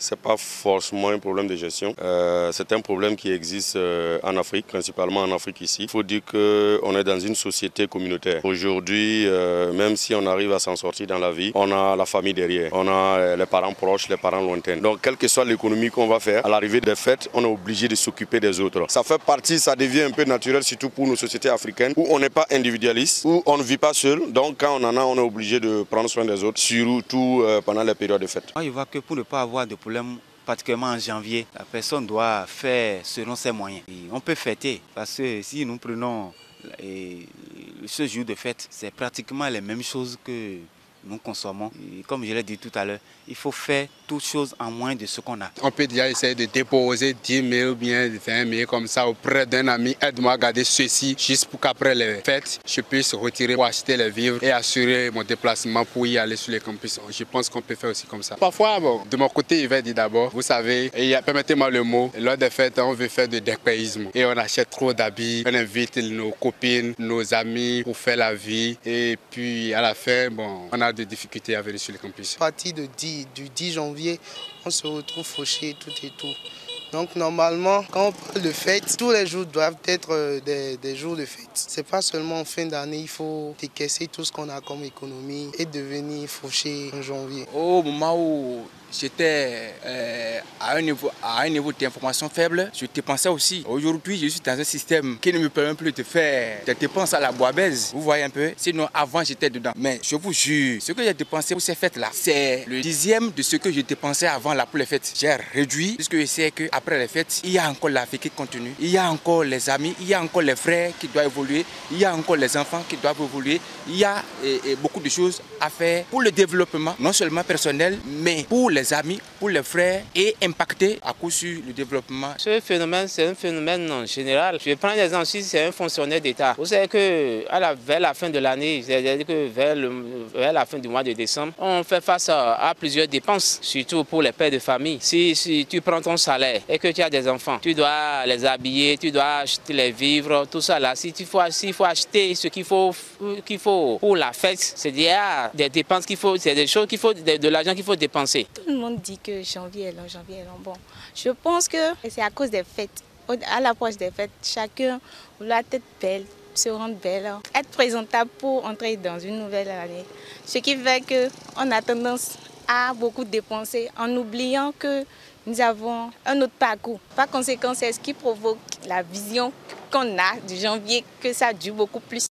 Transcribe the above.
Ce n'est pas forcément un problème de gestion. C'est un problème qui existe en Afrique, principalement en Afrique ici. Il faut dire qu'on est dans une société communautaire. Aujourd'hui, même si on arrive à s'en sortir dans la vie, on a la famille derrière. On a les parents proches, les parents lointains. Donc, quelle que soit l'économie qu'on va faire, à l'arrivée des fêtes, on est obligé de s'occuper des autres. Ça fait partie, ça devient un peu naturel, surtout pour nos sociétés africaines, où on n'est pas individualiste, où on ne vit pas seul. Donc, quand on en a, on est obligé de prendre soin des autres, surtout pendant les périodes de fête. Moi, je vois que pour ne pas avoir de problème, particulièrement en janvier, la personne doit faire selon ses moyens. Et on peut fêter, parce que si nous prenons ce jour de fête, c'est pratiquement les mêmes choses que nous consommons. Et comme je l'ai dit tout à l'heure, il faut faire toutes choses en moins de ce qu'on a. On peut déjà essayer de déposer 10 000 ou bien 20 000 comme ça auprès d'un ami. Aide-moi à garder ceci juste pour qu'après les fêtes, je puisse retirer pour acheter les vivres et assurer mon déplacement pour y aller sur les campus. Je pense qu'on peut faire aussi comme ça. Parfois, de mon côté, il va dire d'abord, vous savez, permettez-moi le mot, lors des fêtes, on veut faire du dépaysement. Et on achète trop d'habits, on invite nos copines, nos amis pour faire la vie. Et puis à la fin, on a des difficultés à venir sur les campus. À partir du 10 janvier, on se retrouve fauché tout et tout. Donc normalement, quand on parle de fête, tous les jours doivent être des jours de fête. C'est pas seulement en fin d'année, il faut décaisser tout ce qu'on a comme économie et devenir fauché en janvier. Au moment où j'étais à un niveau d'information faible, je dépensais aussi. Aujourd'hui, je suis dans un système qui ne me permet plus de faire des dépenses à la bois-baise. Vous voyez un peu? Sinon, avant, j'étais dedans. Mais je vous jure, ce que j'ai dépensé pour ces fêtes-là, c'est le 10e de ce que je dépensais avant là pour les fêtes. J'ai réduit, puisque je sais qu'après les fêtes, il y a encore la vie qui continue. Il y a encore les amis, il y a encore les frères qui doivent évoluer, il y a encore les enfants qui doivent évoluer. Il y a beaucoup de choses à faire pour le développement, non seulement personnel, mais pour les amis, pour les frères et impacter à coup sûr le développement. Ce phénomène, c'est un phénomène en général. Je prends l'exemple si c'est un fonctionnaire d'État. Vous savez que vers la fin de l'année, c'est-à-dire que vers la fin du mois de décembre, on fait face à plusieurs dépenses, surtout pour les pères de famille. Si tu prends ton salaire et que tu as des enfants, tu dois les habiller, tu dois acheter les vivres, tout ça là. S'il faut acheter ce qu'il faut pour la fête, c'est-à-dire des dépenses qu'il faut, c'est des choses qu'il faut, de l'argent qu'il faut dépenser. Tout le monde dit que janvier est long, janvier est long. Bon, je pense que c'est à cause des fêtes. À l'approche des fêtes, chacun doit être belle, se rendre belle, être présentable pour entrer dans une nouvelle année. Ce qui fait qu'on a tendance à beaucoup dépenser en oubliant que nous avons un autre parcours. Par conséquent, c'est ce qui provoque la vision qu'on a du janvier, que ça dure beaucoup plus.